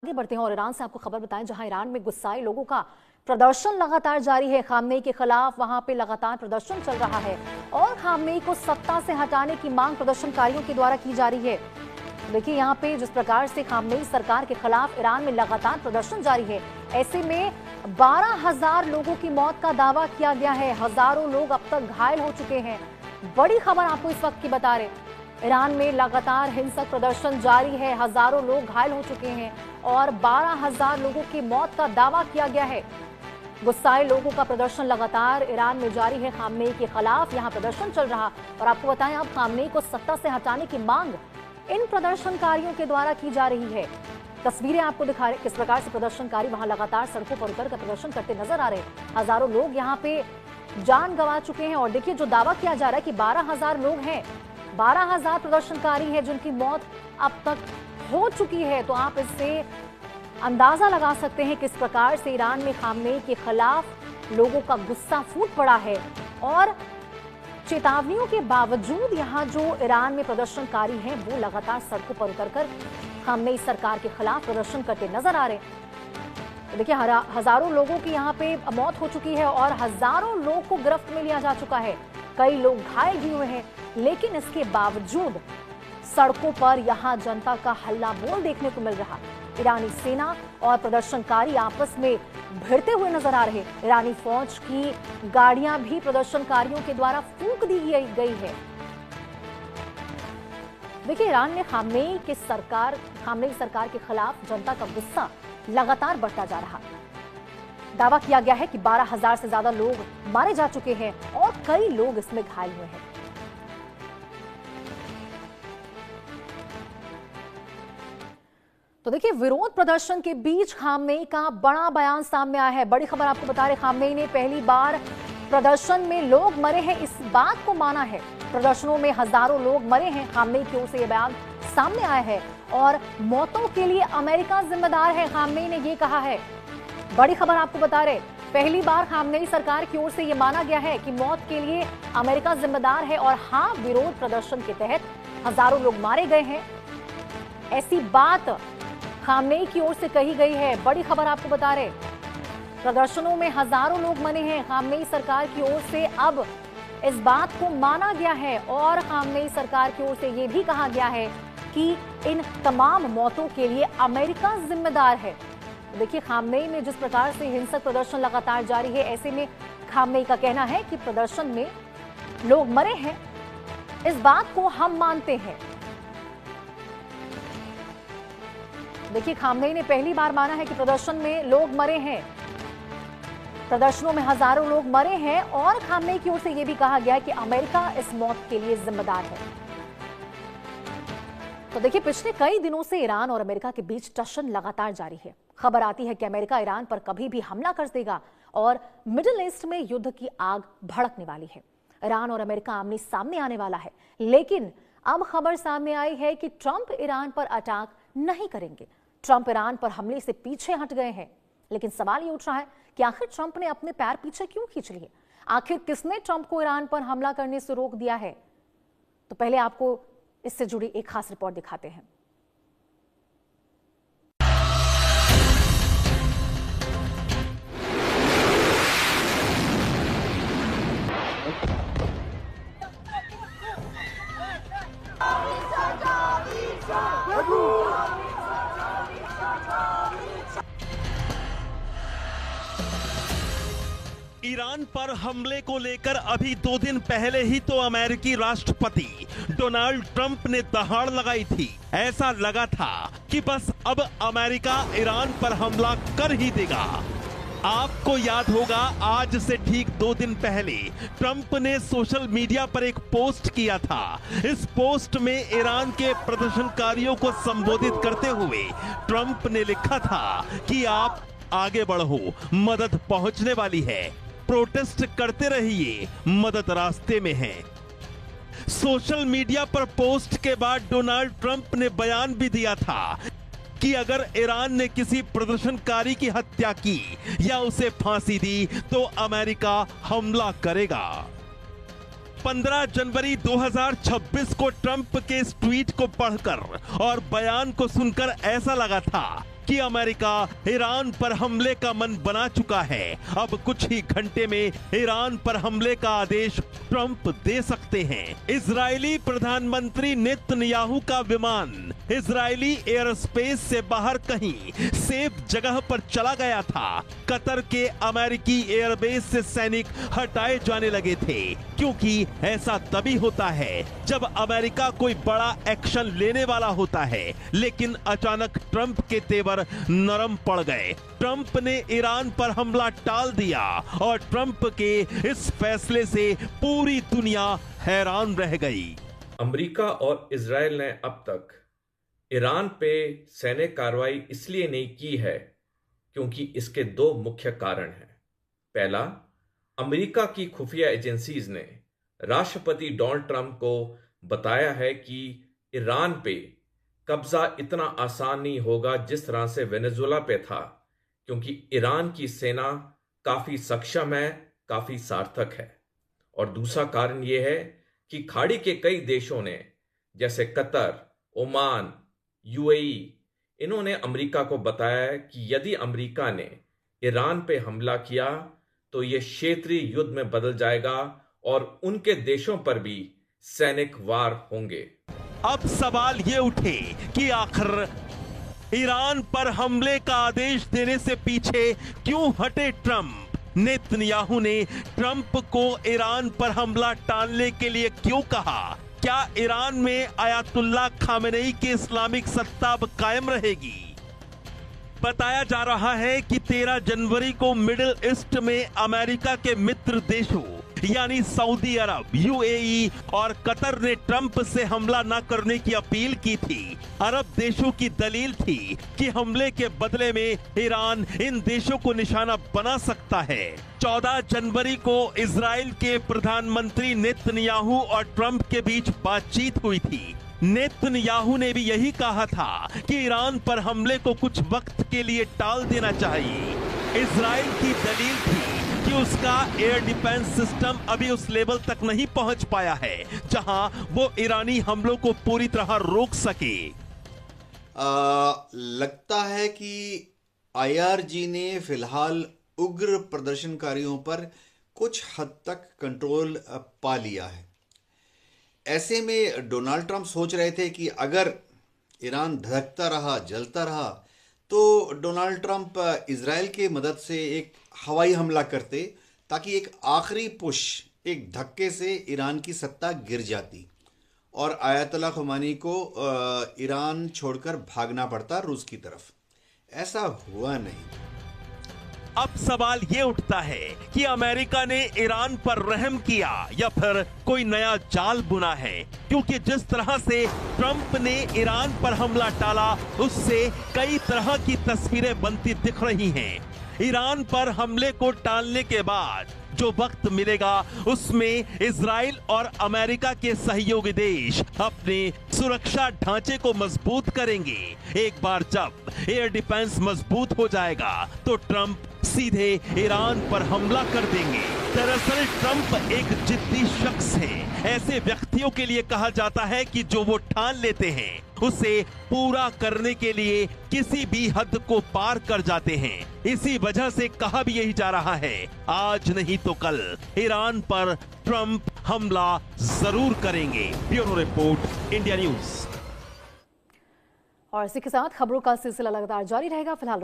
आगे बढ़ते हैं और ईरान से आपको खबर बताएं, जहां ईरान में गुस्साए लोगों का प्रदर्शन लगातार जारी है। खामनेई के खिलाफ वहां पे लगातार प्रदर्शन चल रहा है और खामनेई को सत्ता से हटाने की मांग प्रदर्शनकारियों के द्वारा की जा रही है। देखिए यहाँ पे जिस प्रकार से खामनेई सरकार के खिलाफ ईरान में लगातार प्रदर्शन जारी है, ऐसे में 12,000 लोगों की मौत का दावा किया गया है। हजारों लोग अब तक घायल हो चुके हैं। बड़ी खबर आपको इस वक्त की बता रहे, ईरान में लगातार हिंसक प्रदर्शन जारी है। हजारों लोग घायल हो चुके हैं और 12,000 लोगों की मौत का दावा किया गया है। गुस्साए लोगों का प्रदर्शन लगातार ईरान में जारी है। खामनेई के खिलाफ यहां प्रदर्शन चल रहा और आपको बताएं, अब खामनेई को सत्ता से हटाने की मांग इन प्रदर्शनकारियों के द्वारा की जा रही है। तस्वीरें आपको दिखा रहे किस प्रकार से प्रदर्शनकारी वहां लगातार सड़कों पर उतरकर प्रदर्शन करते नजर आ रहे हैं। हजारों लोग यहाँ पे जान गंवा चुके हैं और देखिए जो दावा किया जा रहा है कि 12,000 लोग हैं, 12,000 प्रदर्शनकारी हैं जिनकी मौत अब तक हो चुकी है। तो आप इससे अंदाजा लगा सकते हैं किस प्रकार से ईरान में खामनेई के खिलाफ लोगों का गुस्सा फूट पड़ा है और चेतावनियों के बावजूद यहां जो ईरान में प्रदर्शनकारी हैं वो लगातार सड़कों पर उतरकर खामनेई सरकार के खिलाफ प्रदर्शन करते नजर आ रहे हैं। देखिए हजारों लोगों की यहाँ पे मौत हो चुकी है और हजारों लोग को गिरफ्त में लिया जा चुका है। कई लोग घायल भी हुए हैं, लेकिन इसके बावजूद सड़कों पर यहां जनता का हल्ला बोल देखने को मिल रहा। ईरानी सेना और प्रदर्शनकारी आपस में भिड़ते हुए नजर आ रहे। ईरानी फौज की गाड़ियां भी प्रदर्शनकारियों के द्वारा फूंक दी गई है। देखिए ईरान में खामनेई सरकार के खिलाफ जनता का गुस्सा लगातार बढ़ता जा रहा। दावा किया गया है कि 12,000 से ज्यादा लोग मारे जा चुके हैं और कई लोग इसमें घायल हुए हैं। तो देखिए विरोध प्रदर्शन के बीच खामनेई का बड़ा बयान सामने आया है। बड़ी खबर आपको बता रहे, खामनेई ने पहली बार प्रदर्शन में लोग मरे हैं इस बात को माना है। प्रदर्शनों में हजारों लोग मरे हैं, खामनेई की ओर से यह बयान सामने आया है और मौतों के लिए अमेरिका जिम्मेदार है, खामनेई ने यह कहा है। बड़ी खबर आपको बता रहे, पहली बार खामनेई सरकार की ओर से यह माना गया है कि मौत के लिए अमेरिका जिम्मेदार है और हाँ, विरोध प्रदर्शन के तहत हजारों लोग मारे गए हैं, ऐसी बात खामनेई की ओर से कही गई है। बड़ी खबर आपको बता रहे, प्रदर्शनों में हजारों लोग मरे हैं। खामनेई सरकार की ओर से अब इस बात को माना गया है और खामनेई सरकार की ओर से यह भी कहा गया है कि इन तमाम मौतों के लिए अमेरिका जिम्मेदार है। देखिए खामनेई में जिस प्रकार से हिंसक प्रदर्शन लगातार जारी है, ऐसे में खामनेई का कहना है कि प्रदर्शन में लोग मरे हैं, इस बात को हम मानते हैं। देखिए खामनेई ने पहली बार माना है कि प्रदर्शन में लोग मरे हैं, प्रदर्शनों में हजारों लोग मरे हैं और खामनेई की ओर से यह भी कहा गया है कि अमेरिका इस मौत के लिए जिम्मेदार है। तो देखिए पिछले कई दिनों से ईरान और अमेरिका के बीच टशन लगातार जारी है। खबर आती है कि अमेरिका ईरान पर कभी भी हमला कर देगा और मिडिल ईस्ट में युद्ध की आग भड़कने वाली है। ईरान और अमेरिका आमने सामने आने वाला है, लेकिन अब खबर सामने आई है कि ट्रंप ईरान पर अटैक नहीं करेंगे। ट्रंप ईरान पर हमले से पीछे हट गए हैं, लेकिन सवाल ये उठ रहा है कि आखिर ट्रंप ने अपने पैर पीछे क्यों खींच लिए? आखिर किसने ट्रंप को ईरान पर हमला करने से रोक दिया है? तो पहले आपको इससे जुड़ी एक खास रिपोर्ट दिखाते हैं। ईरान पर हमले को लेकर अभी 2 दिन पहले ही तो अमेरिकी राष्ट्रपति डोनाल्ड ट्रंप ने दहाड़ लगाई थी। ऐसा लगा था कि बस अब अमेरिका ईरान पर हमला कर ही देगा। आपको याद होगा, आज से ठीक 2 दिन पहले ट्रंप ने सोशल मीडिया पर एक पोस्ट किया था। इस पोस्ट में ईरान के प्रदर्शनकारियों को संबोधित करते हुए ट्रंप ने लिखा था कि आप आगे बढ़ो, मदद पहुंचने वाली है, प्रोटेस्ट करते रहिए, मदद रास्ते में है। सोशल मीडिया पर पोस्ट के बाद डोनाल्ड ट्रंप ने बयान भी दिया था कि अगर ईरान ने किसी प्रदर्शनकारी की हत्या की या उसे फांसी दी तो अमेरिका हमला करेगा। 15 जनवरी 2026 को ट्रंप के इस ट्वीट को पढ़कर और बयान को सुनकर ऐसा लगा था कि अमेरिका ईरान पर हमले का मन बना चुका है। अब कुछ ही घंटे में ईरान पर हमले का आदेश ट्रंप दे सकते हैं। इजरायली प्रधानमंत्री नेतन्याहू का विमान इजरायली एयर स्पेस से बाहर कहीं सेफ जगह पर चला गया था। कतर के अमेरिकी एयरबेस से सैनिक हटाए जाने लगे थे, क्योंकि ऐसा तभी होता है जब अमेरिका कोई बड़ा एक्शन लेने वाला होता है। लेकिन अचानक ट्रंप के तेवर नरम पड़ गए। ट्रंप ने ईरान पर हमला टाल दिया और ट्रंप के इस फैसले से पूरी दुनिया हैरान रह गई। अमेरिका और इजराइल ने अब तक ईरान पे सैन्य कार्रवाई इसलिए नहीं की है क्योंकि इसके दो मुख्य कारण हैं। पहला, अमेरिका की खुफिया एजेंसीज ने राष्ट्रपति डोनाल्ड ट्रंप को बताया है कि ईरान पे कब्जा इतना आसान नहीं होगा जिस तरह से वेनेजुएला पे था, क्योंकि ईरान की सेना काफी सक्षम है, काफी सार्थक है। और दूसरा कारण यह है कि खाड़ी के कई देशों ने जैसे कतर, ओमान, यूएई, इन्होंने अमेरिका को बताया है कि यदि अमेरिका ने ईरान पे हमला किया तो यह क्षेत्रीय युद्ध में बदल जाएगा और उनके देशों पर भी सैनिक वार होंगे। अब सवाल ये उठे कि आखिर ईरान पर हमले का आदेश देने से पीछे क्यों हटे ट्रंप? नेतन्याहू ने ट्रंप को ईरान पर हमला टालने के लिए क्यों कहा? क्या ईरान में आयतुल्लाह खामेनेई की इस्लामिक सत्ता अब कायम रहेगी? बताया जा रहा है कि 13 जनवरी को मिडिल ईस्ट में अमेरिका के मित्र देशों यानी सऊदी अरब, यूएई और कतर ने ट्रंप से हमला न करने की अपील की थी। अरब देशों की दलील थी कि हमले के बदले में ईरान इन देशों को निशाना बना सकता है। 14 जनवरी को इजराइल के प्रधानमंत्री नेतन्याहू और ट्रंप के बीच बातचीत हुई थी। नेतन्याहू ने भी यही कहा था कि ईरान पर हमले को कुछ वक्त के लिए टाल देना चाहिए। इजराइल की दलील थी कि उसका एयर डिफेंस सिस्टम अभी उस लेवल तक नहीं पहुंच पाया है जहां वो ईरानी हमलों को पूरी तरह रोक सके। लगता है कि आईआरजी ने फिलहाल उग्र प्रदर्शनकारियों पर कुछ हद तक कंट्रोल पा लिया है। ऐसे में डोनाल्ड ट्रंप सोच रहे थे कि अगर ईरान धड़कता रहा, जलता रहा, तो डोनाल्ड ट्रंप इजराइल की मदद से एक हवाई हमला करते ताकि एक आखिरी पुश, एक धक्के से ईरान की सत्ता गिर जाती और आयतुल्लाह खुमैनी को ईरान छोड़कर भागना पड़ता रूस की तरफ। ऐसा हुआ नहीं। अब सवाल ये उठता है कि अमेरिका ने ईरान पर रहम किया या फिर कोई नया जाल बुना है, क्योंकि जिस तरह से ट्रंप ने ईरान पर हमला टाला उससे कई तरह की तस्वीरें बनती दिख रही हैं। ईरान पर हमले को टालने के बाद जो वक्त मिलेगा उसमें इजराइल और अमेरिका के सहयोगी देश अपने सुरक्षा ढांचे को मजबूत करेंगे। एक बार जब एयर डिफेंस मजबूत हो जाएगा तो ट्रंप सीधे ईरान पर हमला कर देंगे। दरअसल ट्रंप एक जिद्दी शख्स है। ऐसे व्यक्तियों के लिए कहा जाता है कि जो वो ठान लेते हैं उसे पूरा करने के लिए किसी भी हद को पार कर जाते हैं। इसी वजह से कहा भी यही जा रहा है, आज नहीं तो कल ईरान पर ट्रंप हमला जरूर करेंगे। Bureau report, India news. और इसी के साथ खबरों का सिलसिला लगातार जारी रहेगा। फिलहाल